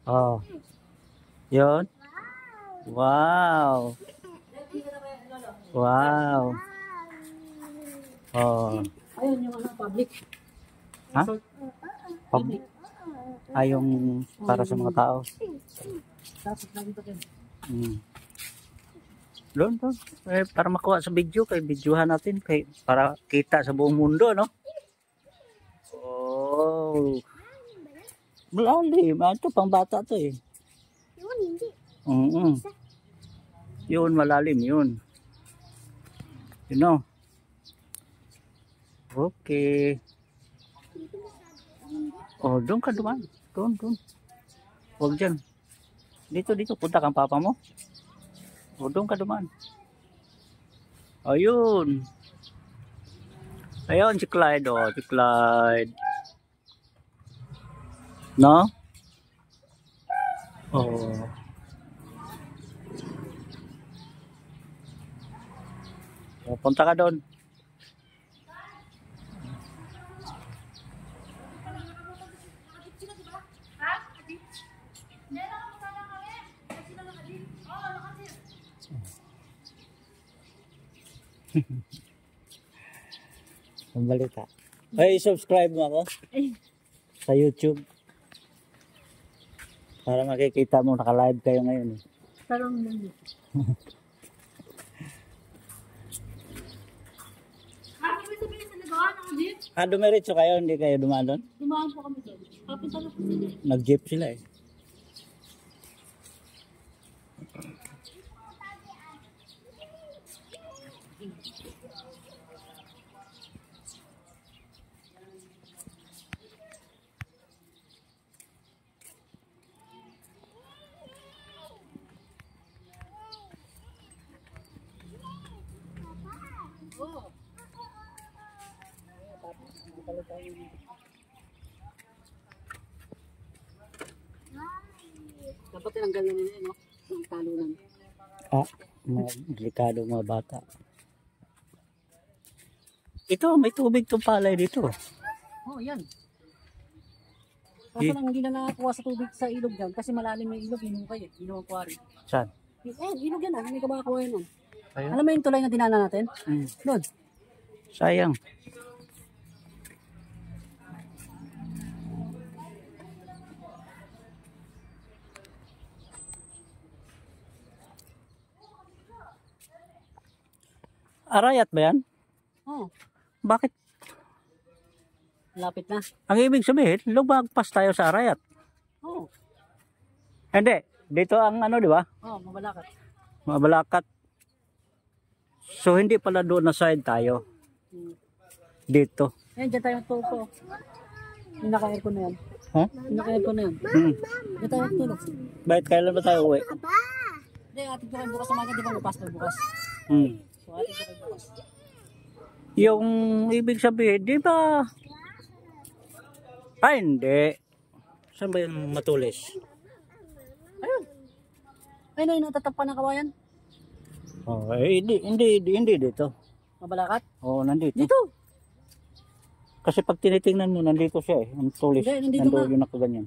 Oh. Yun. Wow. Wow. Oh. Ayun yung public. Ha? Public. Ay, yung para sa mga tao. Tapos nandito din. Doon. Para makuha sa video, kay videohan natin, para kita sa buong mundo, no? Oh. Malalim. Ito, pang bata to eh. Yun, hindi. Yun, malalim yun. You know. Okay. Oh, doon ka duman. Doon. Huwag dyan. Dito. Punta kang papa mo. O, doon ka duman. Ayun. Ayun, si Clyde. Oh, si Clyde. No? Oh. O, punta ka doon. Ang balita. Ay, subscribe mo ako sa YouTube. Para makikita mo, naka-live kayo ngayon. Tarong nyo. Dumiretso kayo, hindi kayo dumaan doon? Dumaan po kami doon. Kapunta na po sila. Nag-jeep sila eh. Dapat tinanggal na nila, no? Ang talunan. Delikado mga bata. Ito, may tubig itong palay dito. Oh, yan. Kaso lang hindi na nakakuha sa tubig sa ilog dyan kasi malalim yung ilog, inom kayo, inom ang quarry. Saan? Ilog yan, hindi ka makakuha yun. Ayun. Alam mo yung tulay na dinaanan natin? Doon. Sayang. Arayat ba yan? Oh, Bakit? lapit na. Ang ibig sabihin, lumagpas tayo sa Arayat. Oh, Hindi. Dito ang ano, di ba? mabalakat. Mabalakat. So, hindi pala doon na side tayo. Dito. Ayan, dyan tayo tuto. Yung naka-aircon na yan. Ha? Yung naka-aircon na yan. Dyan tayo tulog. Bakit kailan ba tayo uwi? Hindi, atin ko kayo bukas sa mga, di ba may pastor bukas? So, atin ko kayo bukas. Yung ibig sabihin, di ba? Ay, hindi. Saan ba yung matulis? Ayun. Ayun na yung natatapan ng kawayan. Oh, hindi dito. Mabalakat. Oh, nandito. Dito. Kasi pag tinitingnan mo, nandito siya eh. Ang tulis. Hindi, nandito Nandito nga. yung nakaganyan.